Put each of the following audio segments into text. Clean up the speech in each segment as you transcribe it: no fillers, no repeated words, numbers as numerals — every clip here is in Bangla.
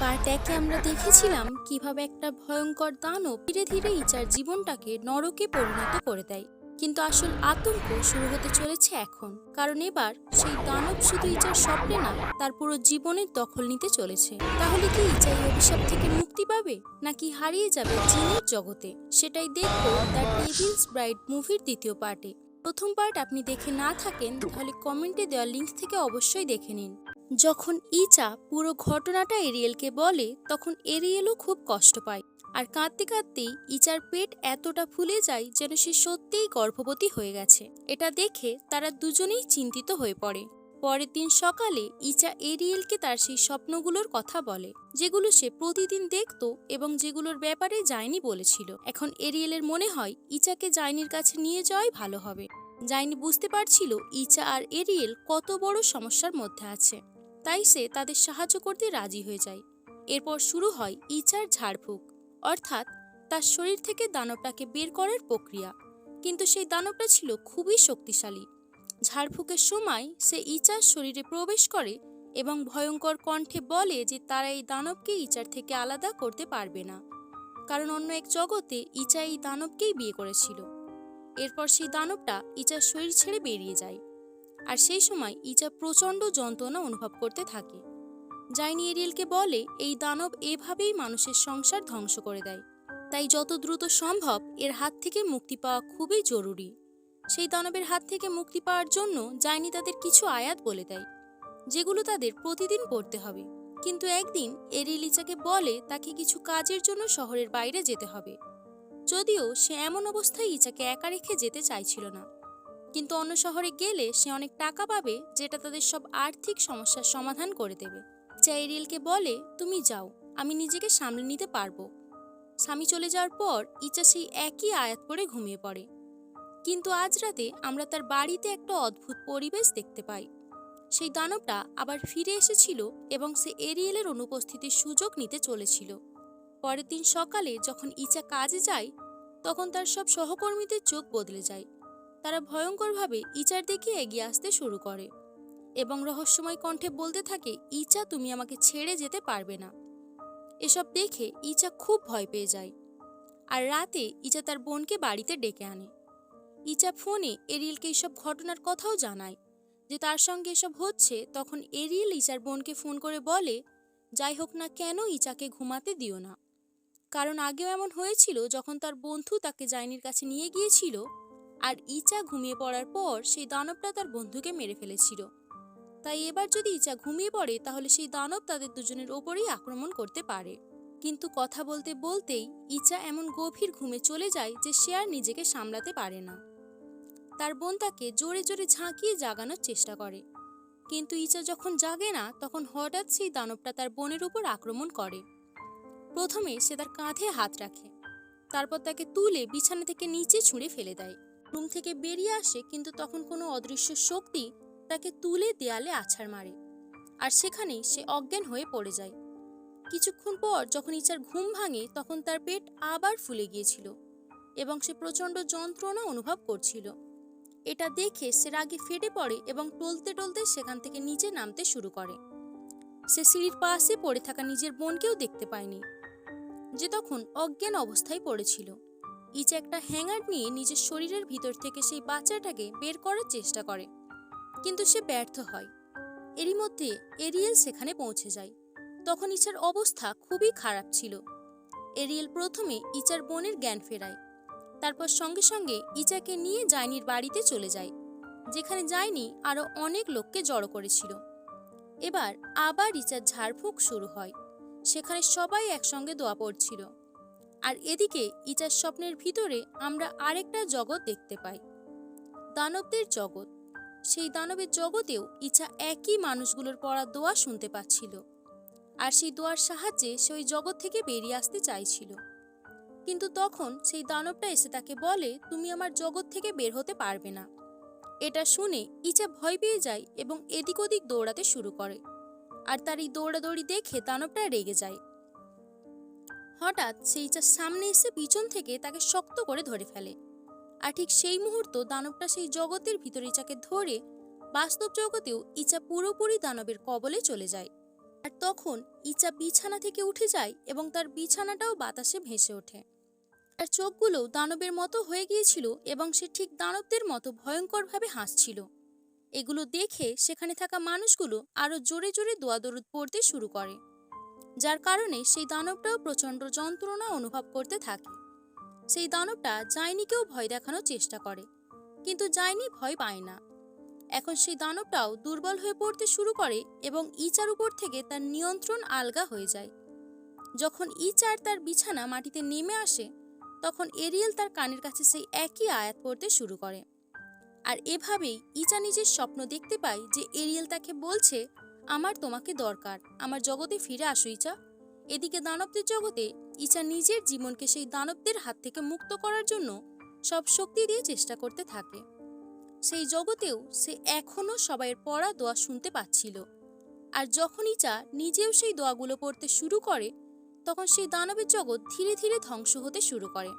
পার্ট একে আমরা দেখেছিলাম কিভাবে একটা ভয়ঙ্কর দানব ধীরে ধীরে ইচার জীবনটাকে নরকে পরিণত করে দেয়। কিন্তু আসল আতঙ্ক শুরু হতে চলেছে এখন, কারণ এবার সেই দানব শুধু ইচার স্বপ্নে না, তার পুরো জীবনের দখল নিতে চলেছে। তাহলে কি ইচা এই অভিশাপ থেকে মুক্তি পাবে, নাকি হারিয়ে যাবে জিনের জগতে? সেটাই দেখবো দ্য ডেভিলস ব্রাইড মুভির দ্বিতীয় পার্টে। প্রথম পার্ট আপনি দেখে না থাকেন তাহলে কমেন্টে দেওয়া লিঙ্ক থেকে অবশ্যই দেখে নিন। যখন ইচা পুরো ঘটনাটা এরিয়েলকে বলে তখন এরিয়েলও খুব কষ্ট পায়, আর কাঁদতে কাঁদতেই ইচার পেট এতটা ফুলে যায় যেন সে সত্যিই গর্ভবতী হয়ে গেছে। এটা দেখে তারা দুজনেই চিন্তিত হয়ে পড়ে। পরের দিন সকালে ইচা এরিয়েলকে তার সেই স্বপ্নগুলোর কথা বলে, যেগুলো সে প্রতিদিন দেখতো এবং যেগুলোর ব্যাপারে জাইনি বলেছিল। এখন এরিয়েলের মনে হয় ইচাকে জাইনির কাছে নিয়ে যাওয়াই ভালো হবে। জাইনি বুঝতে পারছিল ইচা আর এরিয়েল কত বড় সমস্যার মধ্যে আছে, তাই সে তাদের সাহায্য করতে রাজি হয়ে যায়। এরপর শুরু হয় ইচার ঝাড়ফুঁক, অর্থাৎ তার শরীর থেকে দানবটাকে বের করার প্রক্রিয়া। কিন্তু সেই দানবটা ছিল খুবই শক্তিশালী। ঝাড়ফুঁকের সময় সে ইচার শরীরে প্রবেশ করে এবং ভয়ঙ্কর কণ্ঠে বলে যে তারা এই দানবকে ইচার থেকে আলাদা করতে পারবে না, কারণ অন্য এক জগতে ইচা এই দানবকেই বিয়ে করেছিল। এরপর সেই দানবটা ইচার শরীর ছেড়ে বেরিয়ে যায়, আর সেই সময় ইচা প্রচণ্ড যন্ত্রণা অনুভব করতে থাকে। জাইনি এরিয়েলকে বলে এই দানব এভাবেই মানুষের সংসার ধ্বংস করে দেয়, তাই যত দ্রুত সম্ভব এর হাত থেকে মুক্তি পাওয়া খুবই জরুরি। সেই দানবের হাত থেকে মুক্তি পাওয়ার জন্য জাইনি তাদের কিছু আয়াত বলে দেয়, যেগুলো তাদের প্রতিদিন পড়তে হবে। কিন্তু একদিন এরিয়েল ইচাকে বলে তাকে কিছু কাজের জন্য শহরের বাইরে যেতে হবে, যদিও সে এমন অবস্থায় ইচাকে একা রেখে যেতে চাইছিল না। কিন্তু অন্য শহরে গেলে সে অনেক টাকা পাবে, যেটা তাদের সব আর্থিক সমস্যার সমাধান করে দেবে। এরিয়েলকে বলে তুমি যাও, আমি নিজেকে সামলে নিতে পারবো। স্বামী চলে যাওয়ার পর ইচা সেই একই আয়াত পড়ে ঘুমিয়ে পড়ে। কিন্তু আজ রাতে আমরা তার বাড়িতে একটা অদ্ভুত পরিবেশ দেখতে পাই। সেই দানবটা আবার ফিরে এসেছিল এবং সে এরিয়েলের অনুপস্থিতির সুযোগ নিতে চলেছিল। পরের দিন সকালে যখন ইচা কাজে যায়, তখন তার সব সহকর্মীদের চোখ বদলে যায়। তারা ভয়ঙ্করভাবে ইচার দিকে এগিয়ে আসতে শুরু করে এবং রহস্যময় কণ্ঠে বলতে থাকে, ইচা তুমি আমাকে ছেড়ে যেতে পারবে না। এসব দেখে ইচা খুব ভয় পেয়ে যায়, আর রাতে ইচা তার বোনকে বাড়িতে ডেকে আনে। ইচা ফোনে এরিয়েলকে এইসব ঘটনার কথাও জানায় যে তার সঙ্গে এসব হচ্ছে। তখন এরিয়েল ইচার বোনকে ফোন করে বলে, যাই হোক না কেন ইচাকে ঘুমাতে দিও না, কারণ আগেও এমন হয়েছিল যখন তার বন্ধু তাকে জাইনির কাছে নিয়ে গিয়েছিল, আর ইচা ঘুমিয়ে পড়ার পর সেই দানবটা তার বন্ধুকে মেরে ফেলেছিল। তাই এবার যদি ইচা ঘুমিয়ে পড়ে তাহলে সেই দানব তাদের দুজনের ওপরেই আক্রমণ করতে পারে। কিন্তু কথা বলতে বলতেই ইচা এমন গভীর ঘুমে চলে যায় যে সে আর নিজেকে সামলাতে পারে না। তার বোন তাকে জোরে জোরে ঝাঁকিয়ে জাগানোর চেষ্টা করে, কিন্তু ইচা যখন জাগে না তখন হঠাৎ সেই দানবটা তার বোনের উপর আক্রমণ করে। প্রথমে সে তার কাঁধে হাত রাখে, তারপর তাকে তুলে বিছানা থেকে নিচে ছুঁড়ে ফেলে দেয়। রুম থেকে বেরিয়ে আসে, কিন্তু তখন কোনো অদৃশ্য শক্তি তাকে তুলে দেয়ালে আছাড় মারে, আর সেখানেই সে অজ্ঞান হয়ে পড়ে যায়। কিছুক্ষণ পর যখন ইচার ঘুম ভাঙে তখন তার পেট আবার ফুলে গিয়েছিল এবং সে প্রচণ্ড যন্ত্রণা অনুভব করছিল। এটা দেখে সে রাগে ফেটে পড়ে এবং টলতে টলতে সেখান থেকে নিচে নামতে শুরু করে। সে সিঁড়ির পাশে পড়ে থাকা নিজের বোনকেও দেখতে পায়নি, যে তখন অজ্ঞান অবস্থায় পড়েছিল। ইচা একটা হ্যাঙ্গার নিয়ে নিজের শরীরের ভিতর থেকে সেই বাচ্চাটাকে বের করার চেষ্টা করে, কিন্তু সে ব্যর্থ হয়। এরই মধ্যে এরিয়েল সেখানে পৌঁছে যায়। তখন ইচার অবস্থা খুবই খারাপ ছিল। এরিয়েল প্রথমে ইচার বোনের জ্ঞান ফেরায়, তারপর সঙ্গে সঙ্গে ইচাকে নিয়ে জাইনির বাড়িতে চলে যায়, যেখানে জাইনি আরো অনেক লোককে জড়ো করেছিল। এবার আবার ইচার ঝাড়ফুঁক শুরু হয়, সেখানে সবাই একসঙ্গে দোয়া পড়ছিল। আর এদিকে ইচার স্বপ্নের ভিতরে আমরা আরেকটা জগৎ দেখতে পাই, দানবদের জগৎ। সেই দানবের জগতেও ইচা একই মানুষগুলোর পড়া দোয়া শুনতে পাচ্ছিল, আর সেই দোয়ার সাহায্যে সে ওই জগৎ থেকে বেরিয়ে আসতে চাইছিল। কিন্তু তখন সেই দানবটা এসে তাকে বলে, তুমি আমার জগৎ থেকে বের হতে পারবে না। এটা শুনে ইচা ভয় পেয়ে যায় এবং এদিক ওদিক দৌড়াতে শুরু করে, আর তার এই দৌড়াদৌড়ি দেখে দানবটা রেগে যায়। হঠাৎ সে ইচার সামনে এসে পিছন থেকে তাকে শক্ত করে ধরে ফেলে, আর ঠিক সেই মুহূর্ত দানবটা সেই জগতের ভিতরে ইচাকে ধরে বাস্তব জগতেও ইচা পুরোপুরি দানবের কবলে চলে যায়। আর তখন ইচা বিছানা থেকে উঠে যায় এবং তার বিছানাটাও বাতাসে ভেসে ওঠে। তার চোখগুলো দানবের মতো হয়ে গিয়েছিল এবং সে ঠিক দানবদের মতো ভয়ঙ্করভাবে হাসছিল। এগুলো দেখে সেখানে থাকা মানুষগুলো আরো জোরে জোরে দোয়া দরুদ পড়তে শুরু করে, যার কারণে সেই দানবটাও প্রচণ্ড যন্ত্রণা অনুভব করতে থাকে। সেই দানবটা জাইনিকেও ভয় দেখানোর চেষ্টা করে, কিন্তু জাইনি ভয় পায় না। এখন সেই দানবটাও দুর্বল হয়ে পড়তে শুরু করে এবং ইচার উপর থেকে তার নিয়ন্ত্রণ আলগা হয়ে যায়। যখন ইচার তার বিছানা মাটিতে নেমে আসে, তখন এরিয়েল তার কানের কাছে সেই একই আয়াত পড়তে শুরু করে। আর এভাবেই ইচা নিজের স্বপ্ন দেখতে পায় যে এরিয়েল তাকে বলছে, আমার তোমাকে দরকার, আমার জগতে ফিরে আসো ইচা। এদিকে দানবদের জগতে ইচা নিজের জীবনকে সেই দানবদের হাত থেকে মুক্ত করার জন্য সব শক্তি দিয়ে চেষ্টা করতে থাকে। সেই জগতেও সে এখনো সবাইয়ের পড়া দোয়া শুনতে পাচ্ছিল। আর যখন ইচা নিজেও সেই দোয়াগুলো পড়তে শুরু করে, তখন সেই দানবের জগৎ ধীরে ধীরে ধ্বংস হতে শুরু করে।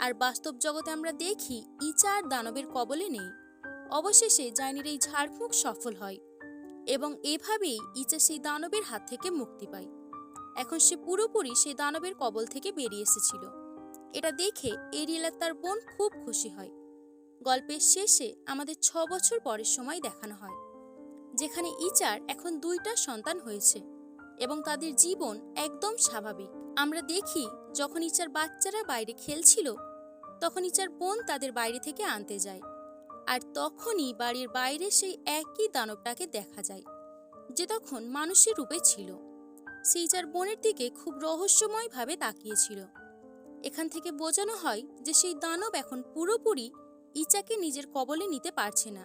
আর বাস্তব জগতে আমরা দেখি ইচা আর দানবের কবলে নেই। অবশেষে জাইনির এই ঝাড়ফুঁক সফল হয় এবং এভাবেই ইচা সেই দানবের হাত থেকে মুক্তি পায়। এখন সে পুরোপুরি সেই দানবের কবল থেকে বেরিয়ে এসেছিল। এটা দেখে এরিয়েল আর তার বোন খুব খুশি হয়। গল্পের শেষে আমাদের 6 বছর পরের সময় দেখানো হয়, যেখানে ইচার এখন 2টা সন্তান হয়েছে এবং তাদের জীবন একদম স্বাভাবিক। আমরা দেখি যখন ইচার বাচ্চারা বাইরে খেলছিল, তখন ইচার বোন তাদের বাইরে থেকে আনতে যায়, আর তখনই বাড়ির বাইরে সেই একই দানবটাকে দেখা যায়, যে তখন মানুষের রূপে ছিল। সে ইচার বোনের দিকে খুব রহস্যময়ভাবে তাকিয়েছিল। এখান থেকে বোঝানো হয় যে সেই দানব এখন পুরোপুরি ইচাকে নিজের কবলে নিতে পারছে না,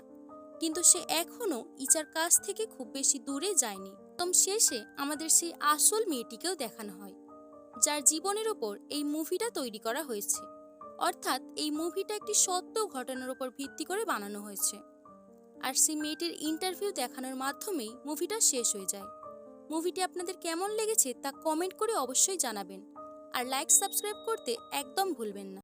কিন্তু সে এখনো ইচার কাছ থেকে খুব বেশি দূরে যায়নি। একদম শেষে আমাদের সেই আসল মেয়েটিকেও দেখানো হয়, যার জীবনের ওপর এই মুভিটা তৈরি করা হয়েছে। অর্থাৎ এই মুভিটা একটি সত্য ঘটনার উপর ভিত্তি করে বানানো হয়েছে। আর সেই মেয়েটির ইন্টারভিউ দেখানোর মাধ্যমেই মুভিটা শেষ হয়ে যায়। মুভিটি আপনাদের কেমন লেগেছে তা কমেন্ট করে অবশ্যই জানাবেন, আর লাইক সাবস্ক্রাইব করতে একদম ভুলবেন না।